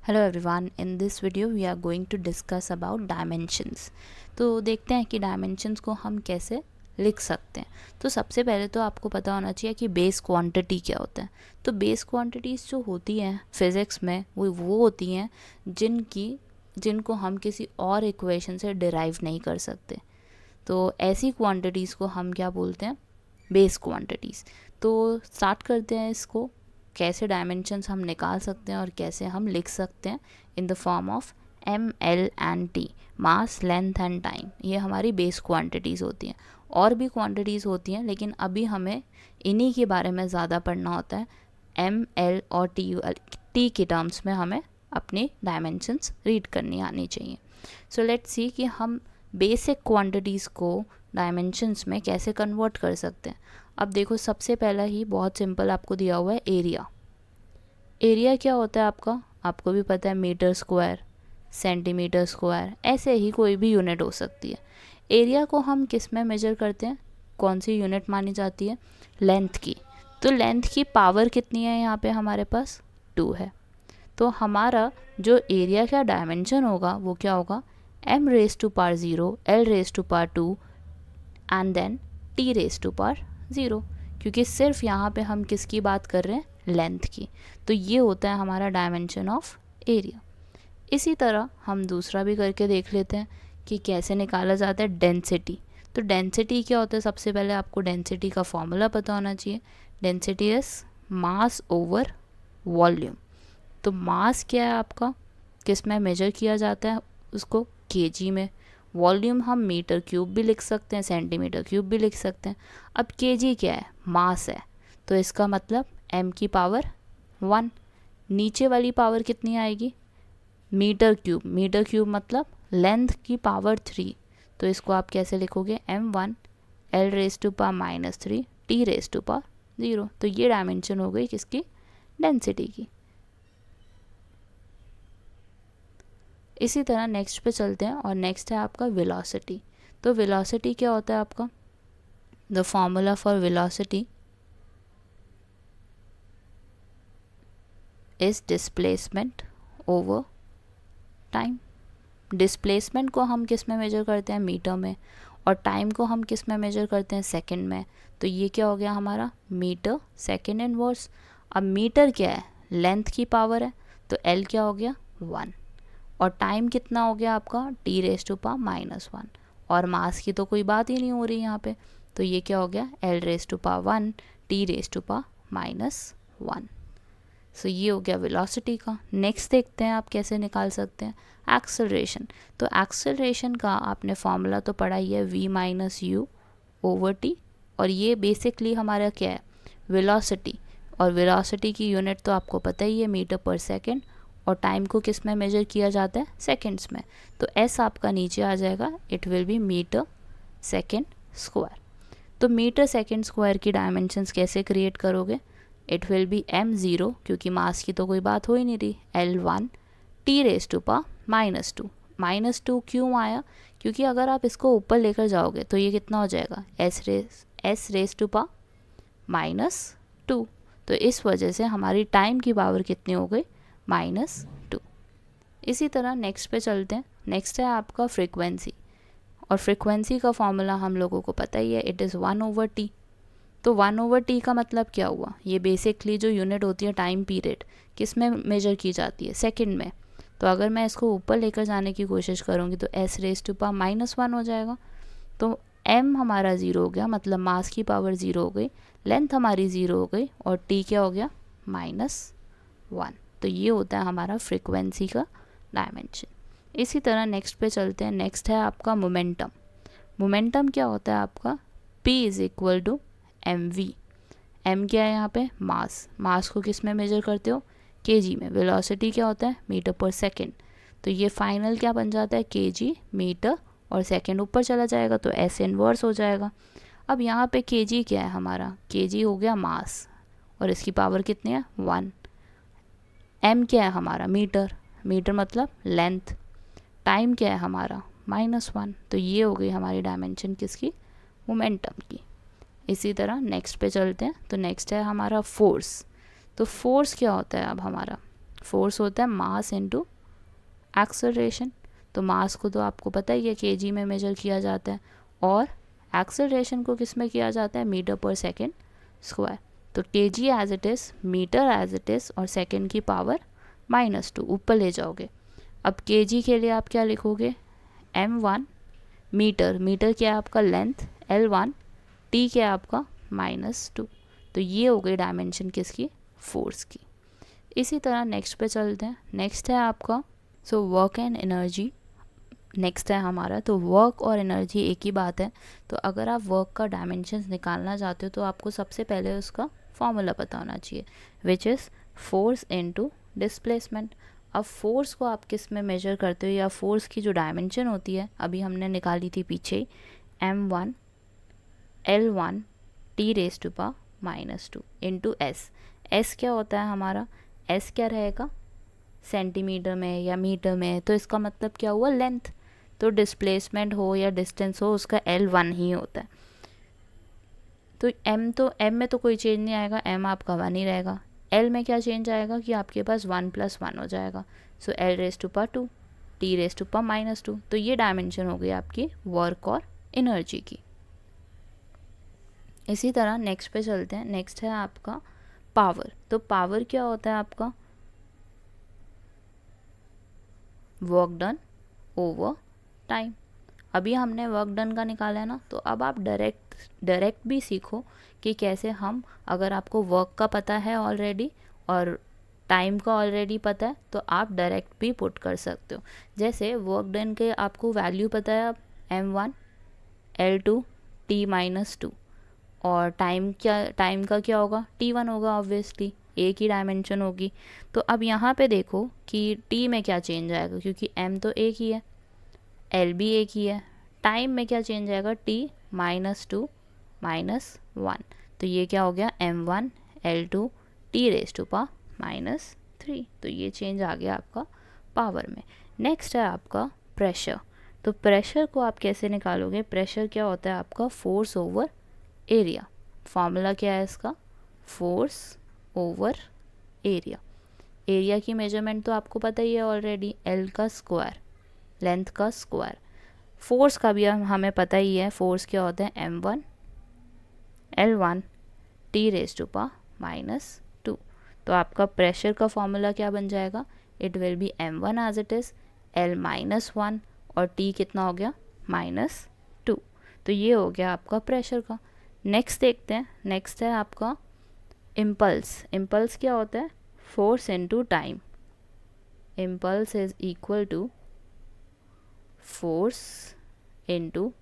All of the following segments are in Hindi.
Hello everyone, in this video we are going to discuss about dimensions. तो देखते हैं कि डायमेंशंस को हम कैसे लिख सकते हैं। तो सबसे पहले तो आपको पता होना चाहिए कि बेस क्वांटिटी क्या होता है। तो बेस क्वांटिटीज़ जो होती हैं फिज़िक्स में वो होती हैं जिनको हम किसी और इक्वेशन से डिराइव नहीं कर सकते। तो ऐसी क्वांटिटीज़ को हम क्या बोलते हैं? Base quantities. तो स्टार्ट करते हैं इसको, कैसे डायमेंशंस हम निकाल सकते हैं और कैसे हम लिख सकते हैं in the form of M L and T, mass, length and time. ये हमारी बेस क्वांटिटीज़ होती हैं। और भी क्वांटिटीज़ होती हैं, लेकिन अभी हमें इन्हीं के बारे में ज़्यादा पढ़ना होता है। एम एल और टी के टर्म्स में हमें अपनी डायमेंशंस रीड करनी आनी चाहिए। सो लेट्स सी कि हम बेसिक क्वांटिटीज़ को डायमेंशंस में कैसे कन्वर्ट कर सकते हैं। अब देखो, सबसे पहला ही बहुत सिंपल आपको दिया हुआ है एरिया। एरिया क्या होता है आपको भी पता है, मीटर स्क्वायर, सेंटीमीटर स्क्वायर, ऐसे ही कोई भी यूनिट हो सकती है। एरिया को हम किस में मेजर करते हैं? कौन सी यूनिट मानी जाती है? लेंथ की। तो लेंथ की पावर कितनी है यहाँ पे हमारे पास? 2 है। तो हमारा जो एरिया का डायमेंशन होगा वो क्या होगा? m raise to power 0, l raise to power 2 and then t raise to power 0, क्योंकि सिर्फ यहाँ पे हम किसकी बात कर रहे हैं? लेंथ की। तो ये होता है हमारा डायमेंशन ऑफ एरिया। इसी तरह हम दूसरा भी करके देख लेते हैं कि कैसे निकाला जाता है डेंसिटी। तो डेंसिटी क्या होता है? सबसे पहले आपको डेंसिटी का फॉर्मूला पता होना चाहिए। Density is mass over volume. तो मास क्या है आपका? किस में मेजर किया जाता है उसको? केजी में। वॉल्यूम हम मीटर क्यूब भी लिख सकते हैं, सेंटीमीटर क्यूब भी लिख सकते हैं। अब केजी क्या है? मास है। तो इसका मतलब m की पावर 1। नीचे वाली पावर कितनी आएगी? Metre cube. मीटर क्यूब मतलब लेंथ की पावर 3। तो इसको आप कैसे लिखोगे? m1 l raise to power -3 t raise to power 0। तो ये डायमेंशन हो गई किसकी? डेंसिटी की। इसी तरह नेक्स्ट पे चलते हैं और नेक्स्ट है आपका वेलोसिटी। तो वेलोसिटी क्या होता है आपका? The formula for velocity is displacement over time. Displacement को हम किस में मेजर करते हैं? मीटर में। और टाइम को हम किस में मेजर करते हैं? सेकंड में। तो ये क्या हो गया हमारा? Metre second inverse. अब मीटर क्या है? लेंथ की पावर है। तो एल क्या हो गया? 1। और टाइम कितना हो गया आपका? T raise to power -1। और मास की तो कोई बात ही नहीं हो रही यहाँ पे। तो ये क्या हो गया? L raise to power 1 T raise to power -1। So ये हो गया वेलोसिटी का। नेक्स्ट देखते हैं आप कैसे निकाल सकते हैं एक्सेलरेशन। तो एक्सेलरेशन का आपने फॉर्मूला तो पढ़ा ही है, v - u ओवर टी। और ये बेसिकली हमारा क्या है? वेलोसिटी। और वेलोसिटी की यूनिट तो आपको पता ही है, मीटर पर सेकेंड। और टाइम को किस में मेजर किया जाता है? सेकेंड्स में। तो एस आपका नीचे आ जाएगा, it will be metre second square. तो मीटर सेकेंड स्क्वायर की डायमेंशंस कैसे क्रिएट करोगे? इट विल बी m0, क्योंकि मास की तो कोई बात हो ही नहीं रही, l1 t raise to power -2। -2 क्यों आया? क्योंकि अगर आप इसको ऊपर लेकर जाओगे तो ये कितना हो जाएगा? s raise to power -2। तो इस वजह से हमारी टाइम की पावर कितनी हो गई? -2। इसी तरह नेक्स्ट पे चलते हैं। नेक्स्ट है आपका फ्रीक्वेंसी। और फ्रीक्वेंसी का फॉर्मूला हम लोगों को पता ही है, इट इज़ 1/t। तो 1/t का मतलब क्या हुआ? ये बेसिकली जो यूनिट होती है टाइम पीरियड, किस में मेजर की जाती है? सेकंड में। तो अगर मैं इसको ऊपर लेकर जाने की कोशिश करूँगी तो s रेज टू पावर -1 हो जाएगा। तो m हमारा 0 हो गया, मतलब मास की पावर 0 हो गई, लेंथ हमारी 0 हो गई, और t क्या हो गया? -1। तो ये होता है हमारा फ्रीक्वेंसी का डायमेंशन। इसी तरह नेक्स्ट पे चलते हैं। नेक्स्ट है आपका मोमेंटम। मोमेंटम क्या होता है आपका? p is equal to mv। m क्या है यहाँ पे? मास। मास को किस में मेजर करते हो? kg में। वेलोसिटी क्या होता है? मीटर पर सेकेंड। तो ये फाइनल क्या बन जाता है? kg मीटर, और सेकेंड ऊपर चला जाएगा तो s इनवर्स हो जाएगा। अब यहाँ पे kg क्या है हमारा? kg हो गया मास, और इसकी पावर कितनी है? 1। m क्या है हमारा? मीटर। मीटर मतलब लेंथ। टाइम क्या है हमारा? -1। तो ये हो गई हमारी डायमेंशन किसकी? मोमेंटम की। इसी तरह नेक्स्ट पे चलते हैं। तो नेक्स्ट है हमारा फोर्स। तो फोर्स क्या होता है अब हमारा? फोर्स होता है मास इनटू एक्सेलरेशन। तो मास को तो आपको पता ही है केजी में मेजर किया जाता है, और एक्सेलरेशन को किस में किया जाता है, मीटर पर सेकेंड स्क्वायर। तो K G as it is, metre as it is, और सेकेंड की पावर -2 ऊपर ले जाओगे। अब केजी के लिए आप क्या लिखोगे, m1 मीटर, मीटर क्या है आपका लेंथ, l1 t क्या है आपका -2। तो ये हो गई डायमेंशन किसकी, फोर्स की। इसी तरह नेक्स्ट पे चलते हैं। नेक्स्ट है आपका वर्क एंड एनर्जी। नेक्स्ट है हमारा, तो वर्क और एनर्जी एक ही बात है। तो अगर आप वर्क का डायमेंशंस निकालना चाहते हो तो आपको सबसे पहले उसका फॉर्मूला पता होना चाहिए, which is force into displacement. अब फोर्स को आप किस में मेजर करते हो, या फोर्स की जो डायमेंशन होती है अभी हमने निकाली थी पीछे, m1 l1 t⁻² into s। s क्या होता है हमारा, s क्या रहेगा सेंटीमीटर में या मीटर में, तो इसका मतलब क्या हुआ, लेंथ। तो डिस्प्लेसमेंट हो या डिस्टेंस हो, उसका l1 ही होता है। तो m में तो कोई चेंज नहीं आएगा, m आपका 1 ही रहेगा। l में क्या चेंज आएगा कि आपके पास 1 + 1 हो जाएगा, सो l⁻², t⁻²। तो ये डायमेंशन हो गई आपकी वर्क और एनर्जी की। इसी तरह नेक्स्ट पे चलते हैं। नेक्स्ट है आपका पावर। तो पावर क्या होता है आपका, वर्क डन ओवर टाइम। अभी हमने वर्क डन का निकाला है ना, तो अब आप डायरेक्ट भी सीखो कि कैसे हम, अगर आपको वर्क का पता है ऑलरेडी और टाइम का ऑलरेडी पता है, तो आप डायरेक्ट भी पुट कर सकते हो। जैसे वर्क डन के आपको वैल्यू पता है, अब m1 l2 t-2, और टाइम का क्या होगा, t1 होगा, ऑब्वियसली एक ही डायमेंशन होगी। तो अब यहाँ पे देखो कि t में क्या चेंज आएगा, क्योंकि m तो एक ही है, l भी एक ही है। टाइम में क्या चेंज आएगा, t-2 -1। तो ये क्या हो गया, m1 l2 t⁻³ तो ये चेंज आ गया आपका पावर में। नेक्स्ट है आपका प्रेशर। तो प्रेशर को आप कैसे निकालोगे, प्रेशर क्या होता है आपका, फोर्स ओवर एरिया। फॉर्मूला क्या है इसका, फोर्स ओवर एरिया। एरिया की मेजरमेंट तो आपको पता ही है ऑलरेडी, l का स्क्वायर, लेंथ का स्क्वायर। फोर्स का भी हमें पता ही है, फोर्स क्या होता है, m1 l1 t⁻²। तो आपका प्रेशर का फॉर्मूला क्या बन जाएगा, it will be m1 as it is, l -1, और t कितना हो गया, -2। तो ये हो गया आपका प्रेशर का। नेक्स्ट देखते हैं। नेक्स्ट है आपका इम्पल्स। इम्पल्स क्या होता है, force into time. Impulse is equal to force into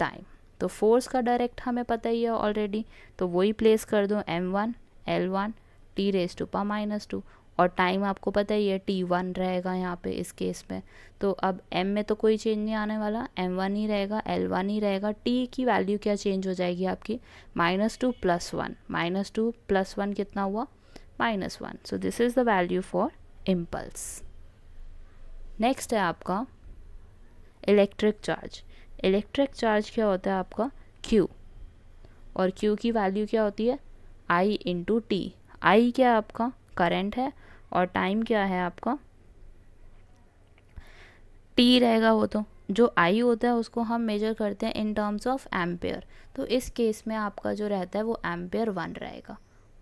time. तो फोर्स का डायरेक्ट हमें पता ही है ऑलरेडी, तो वही प्लेस कर दो, m1 l1 t⁻², और टाइम आपको पता ही है t1 रहेगा यहाँ पे इस केस में। तो अब m में तो कोई चेंज नहीं आने वाला, m1 ही रहेगा, l1 ही रहेगा। t की वैल्यू क्या चेंज हो जाएगी आपकी, -2 + 1, -2 + 1 कितना हुआ, -1। So this is the value for impulse. Next है आपका इलेक्ट्रिक चार्ज। इलेक्ट्रिक चार्ज क्या होता है आपका, Q, और Q की वैल्यू क्या होती है, I × T। I क्या है आपका, करंट है, और टाइम क्या है आपका, T रहेगा। वो तो जो I होता है उसको हम मेजर करते हैं इन टर्म्स ऑफ एम्पेयर। तो इस केस में आपका जो रहता है वो एम्पेयर 1 रहेगा,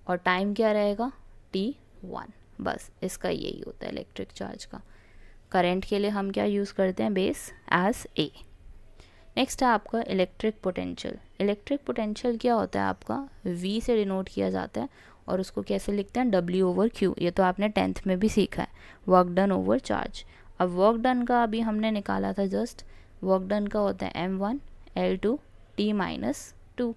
और टाइम क्या रहेगा, T1। बस इसका यही होता है इलेक्ट्रिक चार्ज का। करंट के लिए हम क्या यूज़ करते हैं, बेस एज A। नेक्स्ट है आपका इलेक्ट्रिक पोटेंशियल। इलेक्ट्रिक पोटेंशियल क्या होता है आपका, V से डिनोट किया जाता है, और उसको कैसे लिखते हैं, W/Q। ये तो आपने 10th में भी सीखा है, वर्क डन ओवर चार्ज। अब वर्क डन का अभी हमने निकाला था जस्ट, वर्क डन का होता है m1 l2 t-2,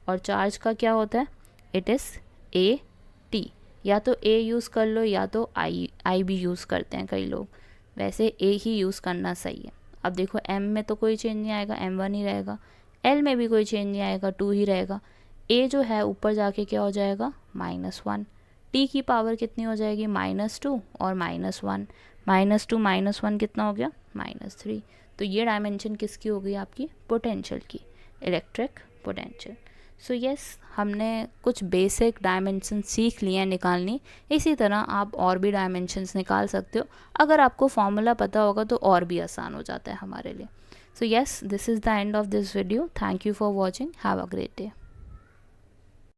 और चार्ज का क्या होता है, इट इज़ AT। या तो A यूज़ कर लो, या तो I भी यूज़ करते हैं कई लोग, वैसे A ही यूज़ करना सही है। अब देखो m में तो कोई चेंज नहीं आएगा, m1 ही रहेगा। l में भी कोई चेंज नहीं आएगा, 2 ही रहेगा। a जो है ऊपर जाके क्या हो जाएगा, -1। t की पावर कितनी हो जाएगी, -2 और -1, -2 -1 कितना हो गया, -3। तो ये डायमेंशन किसकी हो गई आपकी, पोटेंशियल की, इलेक्ट्रिक पोटेंशियल। सो यस, हमने कुछ बेसिक डायमेंशन सीख लिए हैं निकालनी। इसी तरह आप और भी डायमेंशंस निकाल सकते हो। अगर आपको फॉर्मूला पता होगा तो और भी आसान हो जाता है हमारे लिए। So yes, this is the end of this video. Thank you for watching. Have a great day.